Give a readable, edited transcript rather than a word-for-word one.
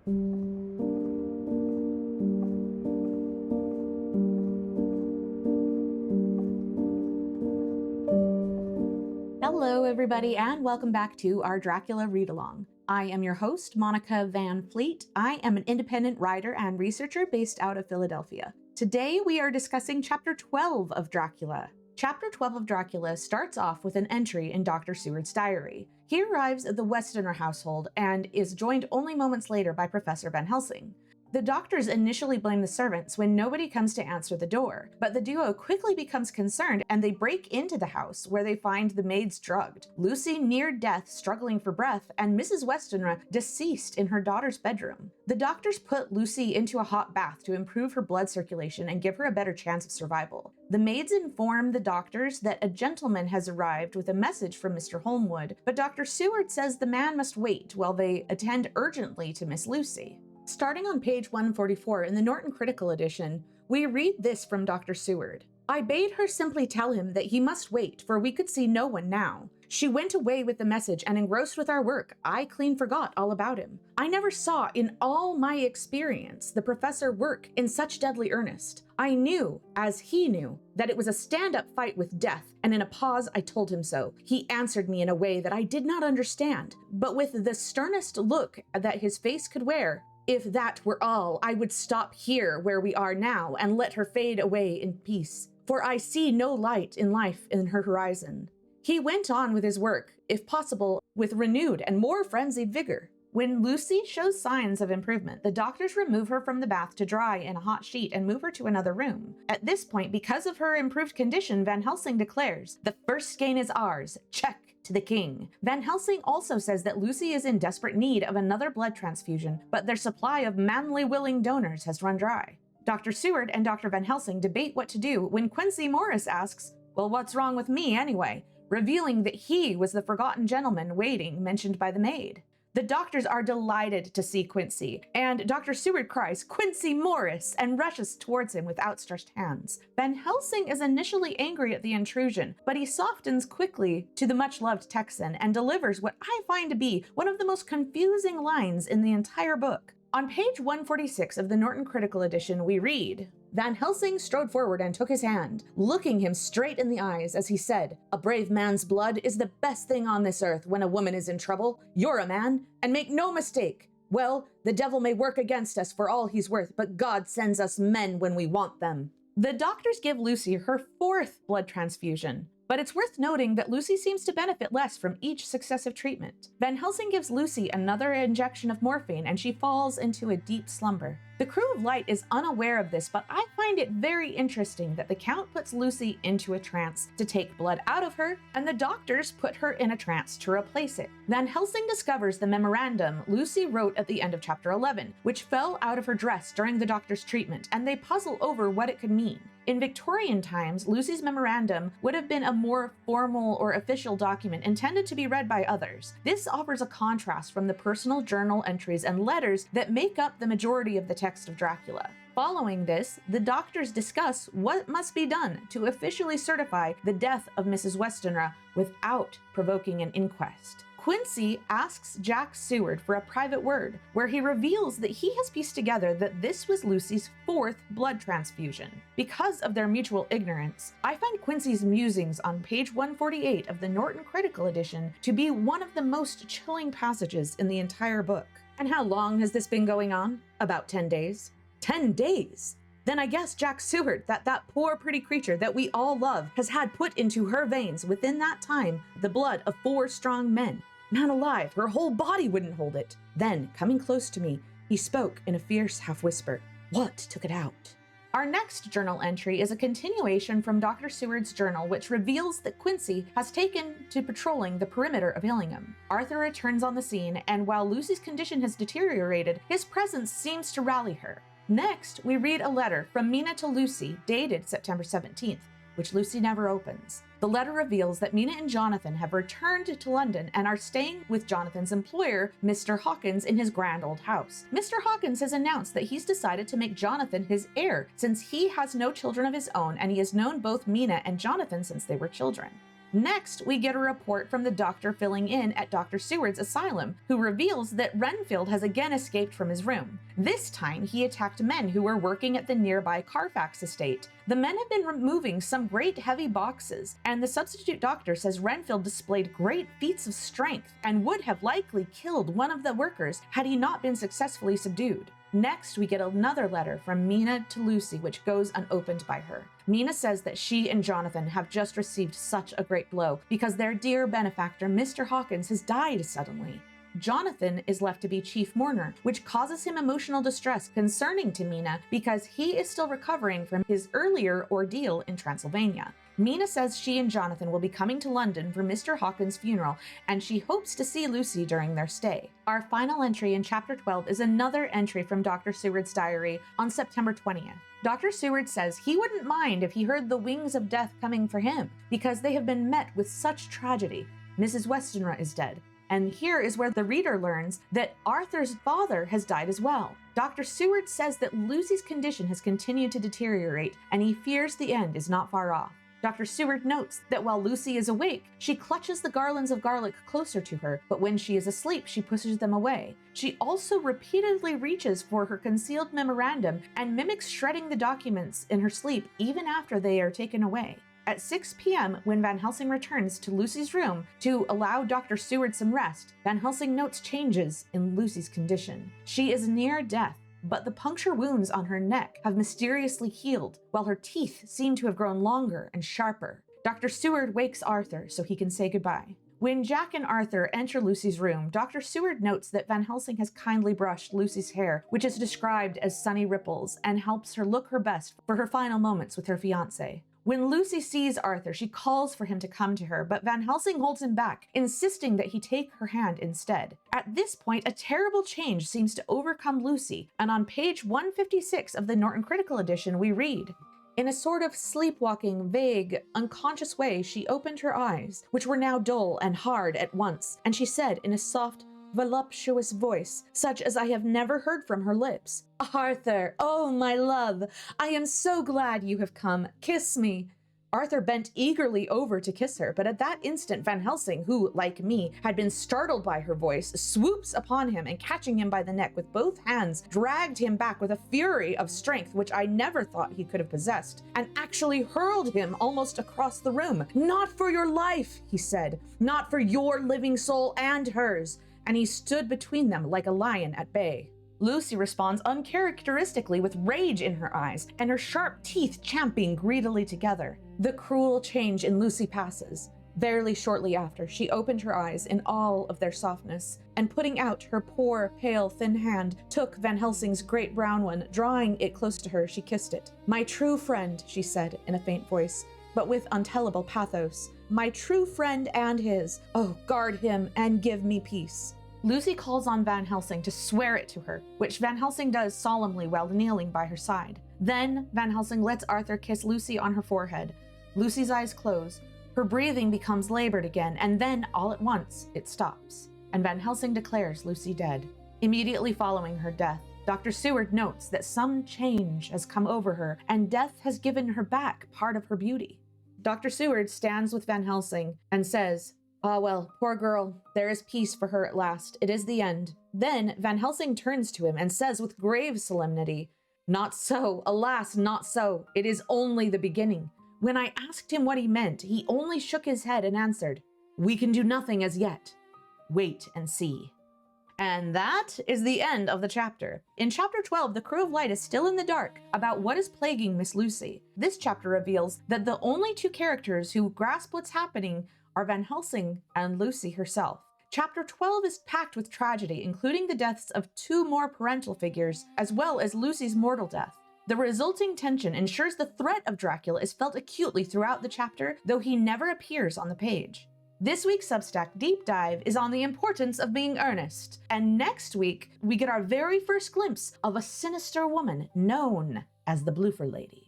Hello, everybody, and welcome back to our Dracula read-along. I am your host, Monica Van Fleet. I am an independent writer and researcher based out of Philadelphia. Today, we are discussing Chapter 12 of Dracula. Chapter 12 of Dracula starts off with an entry in Dr. Seward's diary. He arrives at the Westenra household and is joined only moments later by Professor Van Helsing. The doctors initially blame the servants when nobody comes to answer the door, but the duo quickly becomes concerned and they break into the house where they find the maids drugged, Lucy near death struggling for breath, and Mrs. Westenra deceased in her daughter's bedroom. The doctors put Lucy into a hot bath to improve her blood circulation and give her a better chance of survival. The maids inform the doctors that a gentleman has arrived with a message from Mr. Holmwood, but Dr. Seward says the man must wait while they attend urgently to Miss Lucy. Starting on page 144 in the Norton Critical Edition, we read this from Dr. Seward. I bade her simply tell him that he must wait, for we could see no one now. She went away with the message, and engrossed with our work, I clean forgot all about him. I never saw, in all my experience, the professor work in such deadly earnest. I knew, as he knew, that it was a stand-up fight with death, and in a pause I told him so. He answered me in a way that I did not understand, but with the sternest look that his face could wear. If that were all, I would stop here where we are now and let her fade away in peace, for I see no light in life in her horizon. He went on with his work, if possible, with renewed and more frenzied vigor. When Lucy shows signs of improvement, the doctors remove her from the bath to dry in a hot sheet and move her to another room. At this point, because of her improved condition, Van Helsing declares, the first gain is ours. Check to the king. Van Helsing also says that Lucy is in desperate need of another blood transfusion, but their supply of manly willing donors has run dry. Dr. Seward and Dr. Van Helsing debate what to do when Quincy Morris asks, well, what's wrong with me anyway? Revealing that he was the forgotten gentleman waiting mentioned by the maid. The doctors are delighted to see Quincy, and Dr. Seward cries, Quincy Morris, and rushes towards him with outstretched hands. Van Helsing is initially angry at the intrusion, but he softens quickly to the much-loved Texan and delivers what I find to be one of the most confusing lines in the entire book. On page 146 of the Norton Critical Edition, we read, Van Helsing strode forward and took his hand, looking him straight in the eyes as he said, a brave man's blood is the best thing on this earth when a woman is in trouble. You're a man, and make no mistake. Well, the devil may work against us for all he's worth, but God sends us men when we want them. The doctors give Lucy her 4th blood transfusion. But it's worth noting that Lucy seems to benefit less from each successive treatment. Van Helsing gives Lucy another injection of morphine and she falls into a deep slumber. The crew of Light is unaware of this, but I find it very interesting that the Count puts Lucy into a trance to take blood out of her, and the doctors put her in a trance to replace it. Van Helsing discovers the memorandum Lucy wrote at the end of chapter 11, which fell out of her dress during the doctor's treatment, and they puzzle over what it could mean. In Victorian times, Lucy's memorandum would have been a more formal or official document intended to be read by others. This offers a contrast from the personal journal entries and letters that make up the majority of the text of Dracula. Following this, the doctors discuss what must be done to officially certify the death of Mrs. Westenra without provoking an inquest. Quincy asks Jack Seward for a private word, where he reveals that he has pieced together that this was Lucy's 4th blood transfusion. Because of their mutual ignorance, I find Quincy's musings on page 148 of the Norton Critical Edition to be one of the most chilling passages in the entire book. And how long has this been going on? About 10 days. 10 days! Then I guess Jack Seward, that poor pretty creature that we all love, has had put into her veins within that time the blood of 4 strong men. Man alive, her whole body wouldn't hold it. Then, coming close to me, he spoke in a fierce half-whisper. What took it out? Our next journal entry is a continuation from Dr. Seward's journal, which reveals that Quincy has taken to patrolling the perimeter of Hillingham. Arthur returns on the scene, and while Lucy's condition has deteriorated, his presence seems to rally her. Next, we read a letter from Mina to Lucy, dated September 17th, which Lucy never opens. The letter reveals that Mina and Jonathan have returned to London and are staying with Jonathan's employer, Mr. Hawkins, in his grand old house. Mr. Hawkins has announced that he's decided to make Jonathan his heir, since he has no children of his own and he has known both Mina and Jonathan since they were children. Next, we get a report from the doctor filling in at Dr. Seward's asylum, who reveals that Renfield has again escaped from his room. This time, he attacked men who were working at the nearby Carfax estate. The men have been removing some great heavy boxes, and the substitute doctor says Renfield displayed great feats of strength and would have likely killed one of the workers had he not been successfully subdued. Next, we get another letter from Mina to Lucy, which goes unopened by her. Mina says that she and Jonathan have just received such a great blow because their dear benefactor, Mr. Hawkins, has died suddenly. Jonathan is left to be chief mourner, which causes him emotional distress concerning to Mina because he is still recovering from his earlier ordeal in Transylvania. Mina says she and Jonathan will be coming to London for Mr. Hawkins' funeral, and she hopes to see Lucy during their stay. Our final entry in Chapter 12 is another entry from Dr. Seward's diary on September 20th. Dr. Seward says he wouldn't mind if he heard the wings of death coming for him, because they have been met with such tragedy. Mrs. Westenra is dead. And here is where the reader learns that Arthur's father has died as well. Dr. Seward says that Lucy's condition has continued to deteriorate, and he fears the end is not far off. Dr. Seward notes that while Lucy is awake, she clutches the garlands of garlic closer to her, but when she is asleep, she pushes them away. She also repeatedly reaches for her concealed memorandum and mimics shredding the documents in her sleep even after they are taken away. At 6 p.m., when Van Helsing returns to Lucy's room to allow Dr. Seward some rest, Van Helsing notes changes in Lucy's condition. She is near death, but the puncture wounds on her neck have mysteriously healed, while her teeth seem to have grown longer and sharper. Dr. Seward wakes Arthur so he can say goodbye. When Jack and Arthur enter Lucy's room, Dr. Seward notes that Van Helsing has kindly brushed Lucy's hair, which is described as sunny ripples, and helps her look her best for her final moments with her fiancé. When Lucy sees Arthur, she calls for him to come to her, but Van Helsing holds him back, insisting that he take her hand instead. At this point, a terrible change seems to overcome Lucy, and on page 156 of the Norton Critical Edition, we read, "In a sort of sleepwalking, vague, unconscious way, she opened her eyes, which were now dull and hard at once, and she said in a soft, voluptuous voice, such as I have never heard from her lips, 'Arthur, oh my love, I am so glad you have come. Kiss me.' Arthur bent eagerly over to kiss her, but at that instant Van Helsing, who, like me, had been startled by her voice, swoops upon him and catching him by the neck with both hands, dragged him back with a fury of strength which I never thought he could have possessed, and actually hurled him almost across the room. 'Not for your life,' he said, 'not for your living soul and hers,' and he stood between them like a lion at bay. Lucy responds uncharacteristically with rage in her eyes and her sharp teeth champing greedily together. The cruel change in Lucy passes. Very shortly after, she opened her eyes in all of their softness, and putting out her poor, pale, thin hand, took Van Helsing's great brown one. Drawing it close to her, she kissed it. 'My true friend,' she said in a faint voice, but with untellable pathos, 'my true friend and his. Oh, guard him and give me peace.' Lucy calls on Van Helsing to swear it to her, which Van Helsing does solemnly while kneeling by her side. Then Van Helsing lets Arthur kiss Lucy on her forehead. Lucy's eyes close, her breathing becomes labored again, and then, all at once, it stops, and Van Helsing declares Lucy dead. Immediately following her death, Dr. Seward notes that some change has come over her, and death has given her back part of her beauty. Dr. Seward stands with Van Helsing and says, 'Ah well, poor girl, there is peace for her at last. It is the end.' Then Van Helsing turns to him and says with grave solemnity, 'Not so, alas, not so. It is only the beginning.' When I asked him what he meant, he only shook his head and answered, 'We can do nothing as yet. Wait and see.' And that is the end of the chapter. In Chapter 12, the Crew of Light is still in the dark about what is plaguing Miss Lucy. This chapter reveals that the only two characters who grasp what's happening are Van Helsing and Lucy herself. Chapter 12 is packed with tragedy, including the deaths of two more parental figures, as well as Lucy's mortal death. The resulting tension ensures the threat of Dracula is felt acutely throughout the chapter, though he never appears on the page. This week's Substack Deep Dive is on the importance of being earnest, and next week we get our very first glimpse of a sinister woman known as the Bloofer Lady.